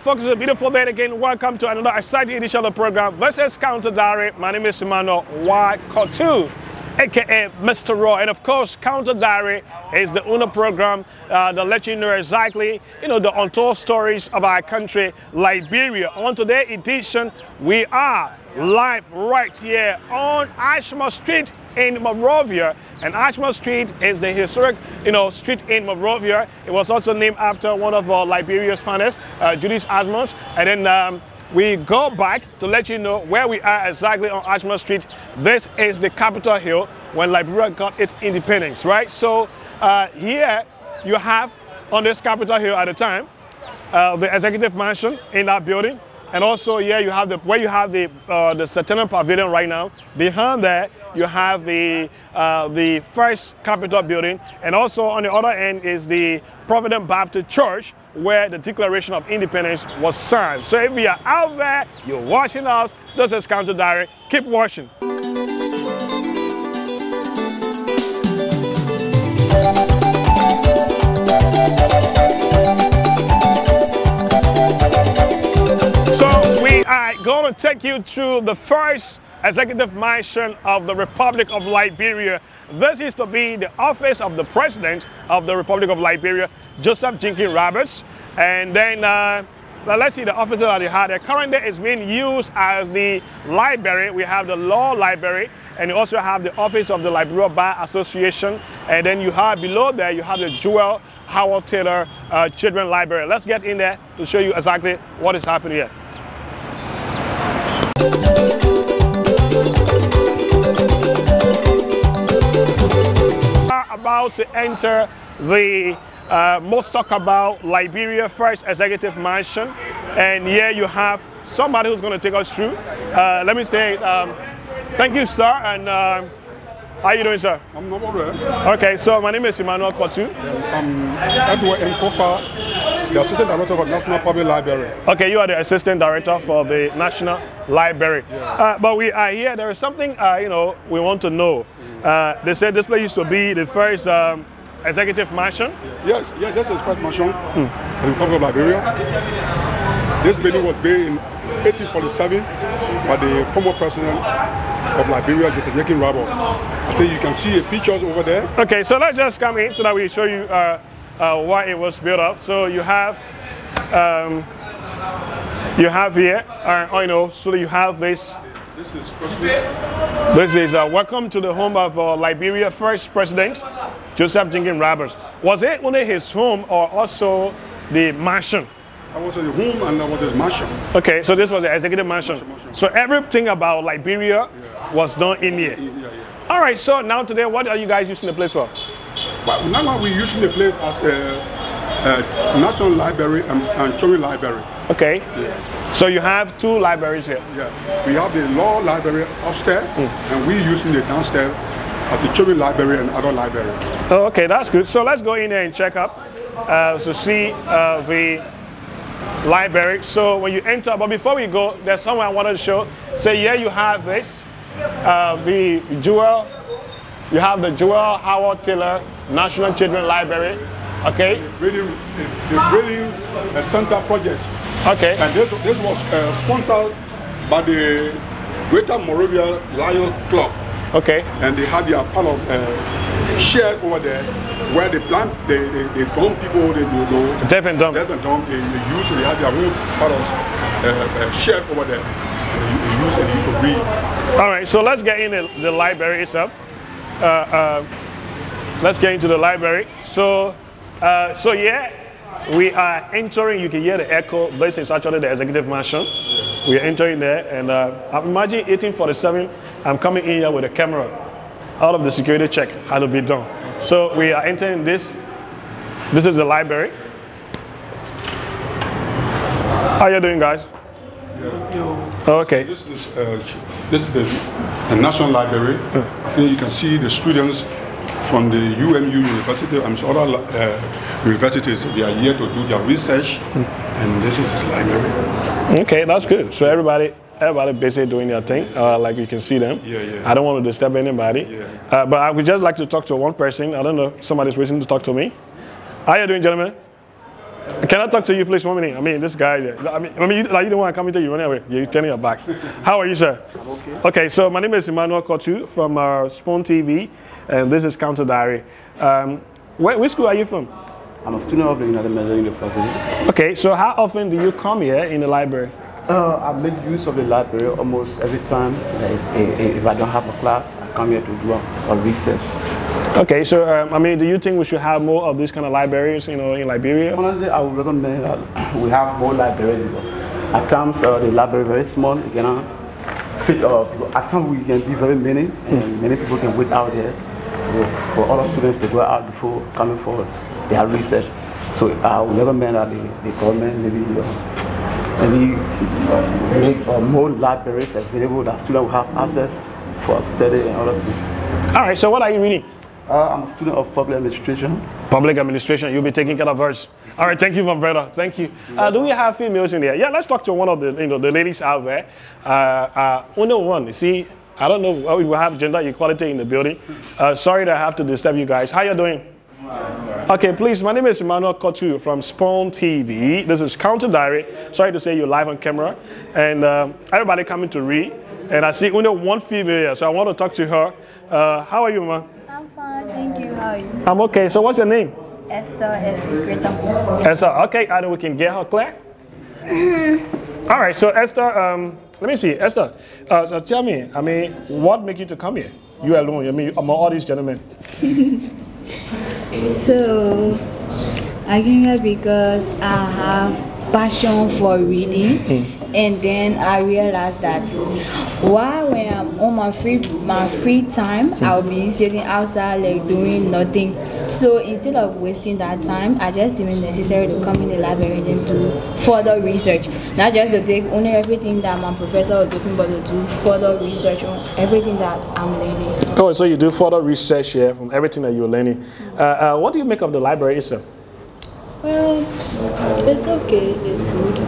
folks, it's a beautiful day again. Welcome to another exciting edition of the program. This is Counter Diary. My name is Emmanuel Y. Kotu, aka Mr. Raw. And of course, Counter Diary is the UNO program that lets you know exactly, the untold stories of our country, Liberia. On today's edition, we are live right here on Ashmore Street in Monrovia. And Ashmore Street is the historic, street in Monrovia. It was also named after one of Liberia's finest, Judith Ashmore. And then we go back to let you know where we are exactly on Ashmore Street. This is the Capitol Hill when Liberia got its independence, right? So here you have on this Capitol Hill at the time, the Executive Mansion in that building. And also here you have where you have the Centennial Pavilion right now. Behind there you have the first Capitol building, and also on the other end is the Providence Baptist Church where the Declaration of Independence was signed. So if you are out there, you're watching us, this is Counter Diary. Keep watching. I'm going to take you through the first executive mansion of the Republic of Liberia. This is to be the office of the President of the Republic of Liberia, Joseph Jenkins Roberts. And then let's see the offices that he had. Currently it's being used as the library. We have the Law Library, and you also have the office of the Liberia Bar Association. And then you have below there, you have the Jewel Howard Taylor Children's Library. Let's get in there to show you exactly what is happening here. About to enter the most talk about Liberia first executive mansion, and here you have somebody who's going to take us through. Let me say thank you, sir, and how are you doing, sir? I'm not well. Okay, so my name is Emmanuel Kotu. I'm Edward Nkofa, the Assistant Director of National Public Library. Okay, you are the Assistant Director for the National Library. Yeah. But we are here. There is something we want to know. They said this place used to be the first executive mansion. Yes, this is the first mansion in the Republic of Liberia. This building was built in 1847 by the former president of Liberia, Jenkins Roberts. I think you can see the pictures over there. Okay, so let's just come in so that we show you why it was built up. So you have here, so you have this. This is welcome to the home of Liberia first president, Joseph Jenkins Roberts. Was it only his home or also the mansion? That was his home and that was his mansion. Okay, so this was the executive mansion. So everything about Liberia was done in here. All right, so now today, what are you guys using the place for? Well, now we're using the place as a National Library and Children's Library. Okay. So you have two libraries here? Yeah. We have the Law Library upstairs, and we're using the downstairs at the Children's Library and other library. Oh, okay, that's good. So let's go in there and check up to see the library. So when you enter, but before we go, there's somewhere I wanted to show. So here you have this, the Jewel. You have the Jewel Howard Taylor National Children's Library. Okay. The building center project. Okay. And this was sponsored by the Greater Monrovia Lions Club. Okay. And they had their part of share over there where they plant, they dump people, they do deaf and dumb. They use, they have their own part of share over there. And they use to read. All right, so let's get in the library itself. Let's get into the library. So yeah, we are entering. You can hear the echo. This is actually the executive mansion. We are entering there, and imagine 1847. I'm coming in here with a camera. All of the security check had to be done. So we are entering this. This is the library. How you doing, guys? Yeah. Okay. This is the National Library. You can see the students from the UMU University and other universities. They are here to do their research, and this is his library. Okay, that's good. So everybody busy doing their thing, like you can see them. Yeah. I don't want to disturb anybody. Yeah. But I would just like to talk to one person. I don't know, somebody's waiting to talk to me. How are you doing, gentlemen? Can I talk to you, please, 1 minute? I mean, this guy. I mean, you don't want to come into you running away. You're turning your back. How are you, sir? I'm okay. Okay, so my name is Emmanuel Kotu from Spawn TV, and this is Counter Diary. Which school are you from? I'm a student of the United Methodist University. Okay, so how often do you come here in the library? I make use of the library almost every time. If I don't have a class, I come here to do a research. Okay, so I mean, do you think we should have more of these kind of libraries, in Liberia? Honestly, I would recommend that we have more libraries. At times, the library is very small. You cannot fit up. At times, we can be very many, and many people can wait out there for other students to go out before coming forward. They have research. So I would recommend that the government maybe make more libraries available that students will have access for study and other things. All right, so what are you reading? I'm a student of public administration. Public administration, you'll be taking care of us. All right, thank you, my brother. Thank you. Do we have females in there? Yeah, let's talk to one of the the ladies out there. Only one. You see, I don't know. We will have gender equality in the building. Sorry that I have to disturb you guys. How you doing? Okay, please. My name is Emmanuel Kotu from Spawn TV. This is Counter Diary. Sorry to say you're live on camera, and everybody coming to read. And I see only one female here, so I want to talk to her. How are you, ma? I'm fine, thank you. How are you? I'm okay. So what's your name? Esther. Esther. Okay, I know we can get her clear. All right. So Esther, let me see. Esther, so tell me. I mean, what made you to come here? You alone. I mean, among all these gentlemen. So I came here because I have passion for reading. And then I realized that when I'm on my free time, I'll be sitting outside like doing nothing. So instead of wasting that time, I just deemed it necessary to come in the library and do further research. Not just to take only everything that my professor will give me, but to do further research on everything that I'm learning. Oh, so you do further research here from everything that you're learning. What do you make of the library itself? Well, it's okay. It's good.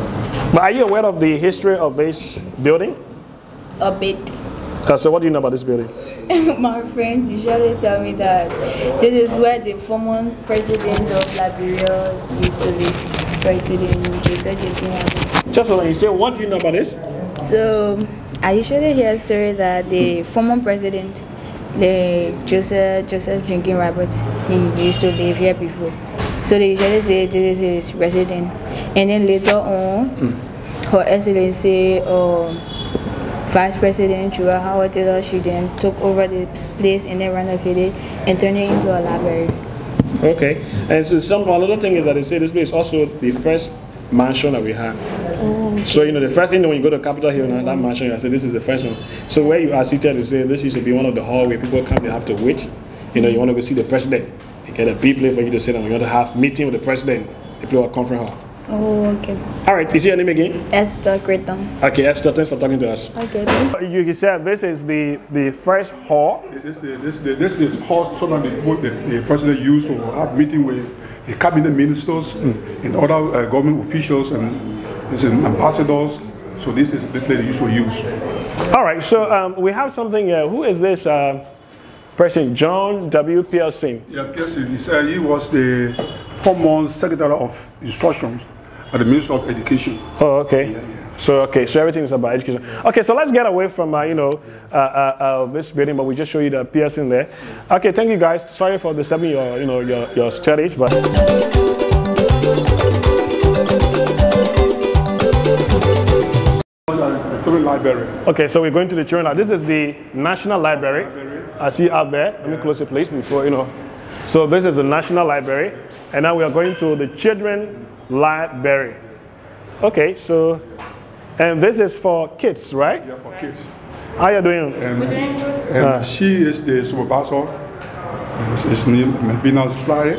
But are you aware of the history of this building? A bit. So what do you know about this building? My friends usually tell me that this is where the former president of Liberia used to live, President Jenkins. Just when you say, what do you know about this? So I usually hear a story that the former president, the Joseph Jenkins, he used to live here before. So they usually say this is his residence. And then later on, Her Excellency Vice President Chua Howard Taylor, she then took over this place and then renovated and turned it into a library. Okay. And so another thing is that they say this place is also the first mansion that we have. Oh. So the first thing when you go to Capitol Hill, that mansion, I say this is the first one. So where you are seated, they say this used to be one of the hall where people come, they have to wait. You want to go see the president. You get a big place for you to sit down. You want to have meeting with the president. The people at conference hall. Oh, okay. All right, is your name again? Esther Greatham. Okay, Esther, thanks for talking to us. Okay. You said this is the first hall. This is hall so that the president used to have meeting with the cabinet ministers and other government officials and ambassadors. So this is the place they used to use. All right, so we have something here. Who is this person? John W. Pearson. Yeah, Pearson. He was the former Secretary of Instructions at the Ministry of Education. Oh, okay. Yeah. So everything is about education. Okay, so let's get away from this building, but we just show you the Pearson there. Okay, thank you guys. Sorry for disturbing your studies, but. Library. Okay, so we're going to the children. This is the National Library. I see out there. Let me close the place before So this is the National Library, and now we are going to the Children Library. Okay, so, and this is for kids, right? Yeah, for kids. How you doing? And she is the supervisor. His name is Melvina Flyer.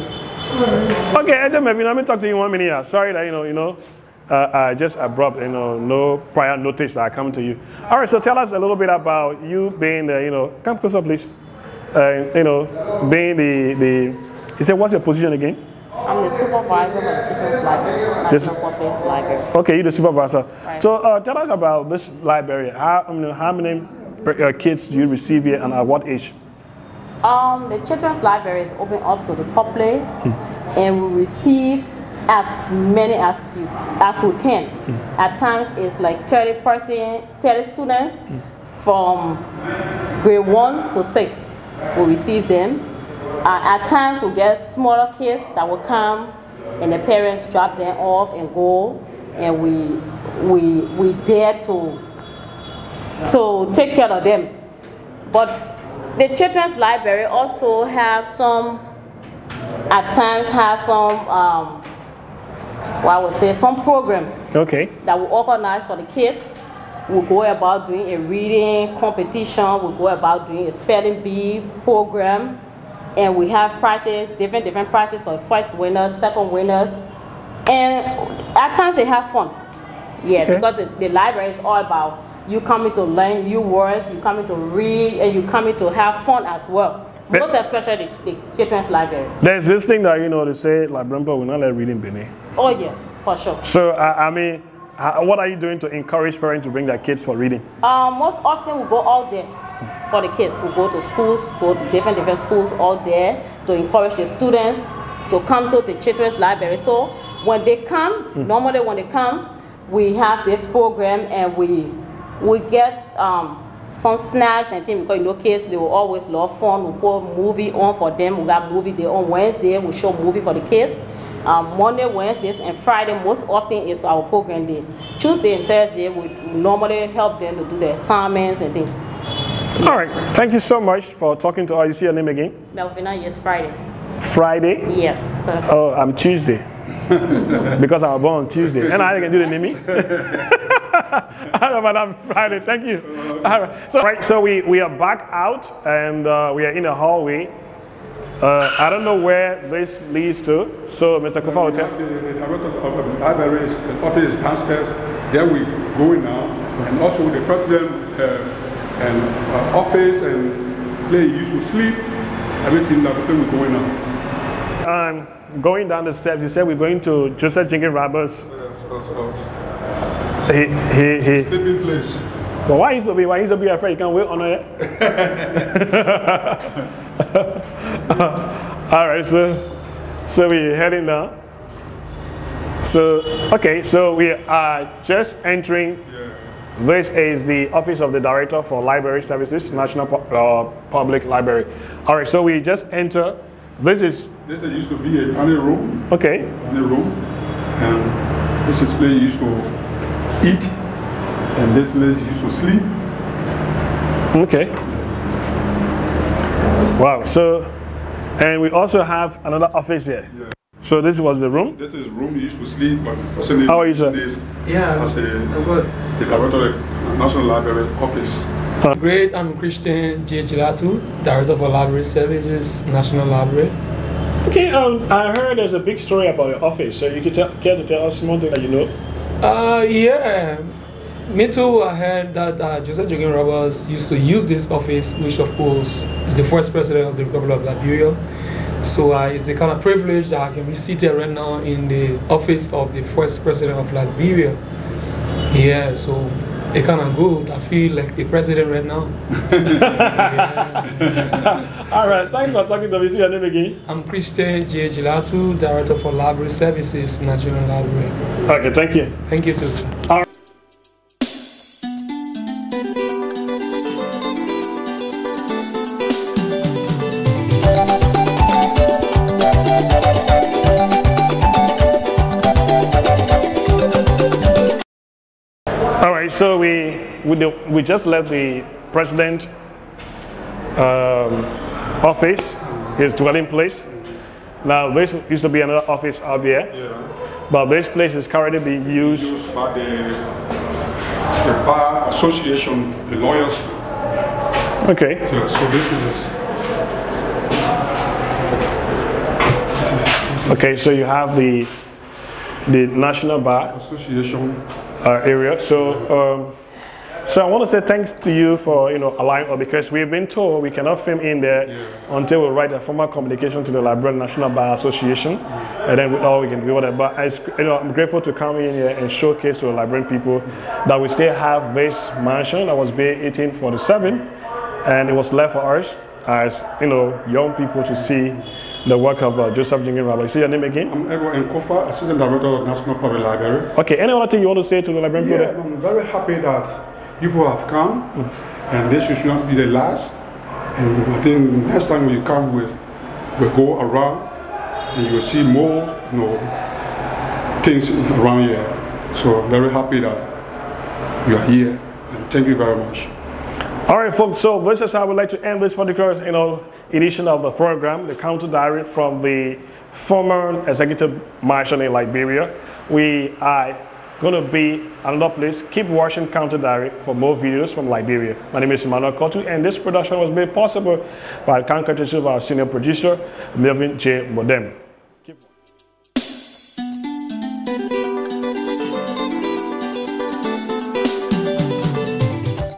Okay, and then Melvina, let me talk to you 1 minute here. Sorry that just abrupt, no prior notice that I come to you. All right, so tell us a little bit about you being the, come closer, please. Being the. You said, what's your position again? I'm the supervisor of the Children's Library, National Public Library. Okay, you're the supervisor. Right. So tell us about this library. How many kids do you receive here, and at what age? The Children's Library is open up to the public, and we receive as many as we can. At times it's like 30 students from grade 1 to 6 will receive them. At times we get smaller kids that will come and the parents drop them off and go, and we dare to take care of them. But the children's library also have some, at times have some, some programs that we organize for the kids. We go about doing a reading competition, we go about doing a spelling bee program, and we have prizes, different prizes for the first winners, second winners, and at times they have fun. Yeah, because the library is all about you coming to learn new words, you coming to read, and you coming to have fun as well. Most especially the children's library. There's this thing that, you know, they say, like, Grandpa will not let reading be. Oh yes, for sure. So, I mean, what are you doing to encourage parents to bring their kids for reading? Most often we go out there for the kids. We go to schools, go to different schools out there to encourage the students to come to the children's library. So when they come, normally when they come, we have this program and we get some snacks and things, because you know kids, they will always love fun. We put a movie on for them. We got movie there on Wednesday. We show movie for the kids. Monday, Wednesdays, and Friday most often is our program day. Tuesday and Thursday, we normally help them to do their assignments and things. All right, thank you so much for talking to us. You see your name again? Melvina, yes, Friday. Friday? Yes, sir. Oh, I'm Tuesday. Because I was born on Tuesday. And I can do the name. Madam Friday, thank you. All right, so we are back out and we are in the hallway. I don't know where this leads to, so Mr. Kofa will tell. The director of the library's office is downstairs. There we go in now, and also the president and office and place he used to sleep. Everything that we go in now. Going down the steps, you said we're going to Joseph Jenkins Roberts. Sleeping place. But why is to be afraid? You can't wait on it. All right, so we're heading now. So okay, so we are just entering. This is the office of the Director for Library Services, National Public Library. All right, so we just enter. This used to be a tiny room. Okay. Tiny room, and this is where you used to eat, and this place you used to sleep. Okay. Wow. So, and we also have another office here. Yeah. So this was the room? This is the room you used to sleep, but how are you, sir? Yeah, as the Director of the National Library Office. Great, I'm Christian J. Gilatu, Director for Library Services, National Library. Okay, I heard there's a big story about your office, so you could care to tell us something that you know? Yeah. Me too, I heard that Joseph Jenkins Roberts used to use this office, which of course is the first president of the Republic of Liberia. So it's a kind of privilege that I can be seated right now in the office of the first president of Liberia. Yeah, so it's kind of good. I feel like a president right now. All right, thanks for talking to me. See your name again? I'm Christian J. Gilatu, Director for Library Services, National Library. Okay, thank you. Thank you too, sir. All right. So we just left the president office, his dwelling place. Now this used to be another office out there, but this place is currently being used by the bar association, the lawyers. Okay. So this is. Okay, so you have the National Bar Association area. So so I want to say thanks to you for allowing us, because we've been told we cannot film in there until we write a formal communication to the Liberian National Bar Association, and then we can do whatever. But I'm grateful to come in here and showcase to the Liberian people that we still have this mansion that was built 1847, and it was left for us as young people to see the work of Joseph Jenkins Rabbi. Say your name again. I'm Edward Nkofa, Assistant Director of National Public Library. Okay, any other thing you want to say to the librarian? Yeah, I'm very happy that people have come, and this should not be the last. And I think next time you come, we'll go around, and you'll see more, things around here. So I'm very happy that you are here, and thank you very much. All right, folks, so this is how we'd like to end this particular edition of the program, the Counter Diary from the former executive mansion in Liberia. We are going to be another place. Keep watching Counter Diary for more videos from Liberia. My name is Emmanuel Kotu, and this production was made possible by the courtesy of our senior producer, Melvin J. Modem. Keep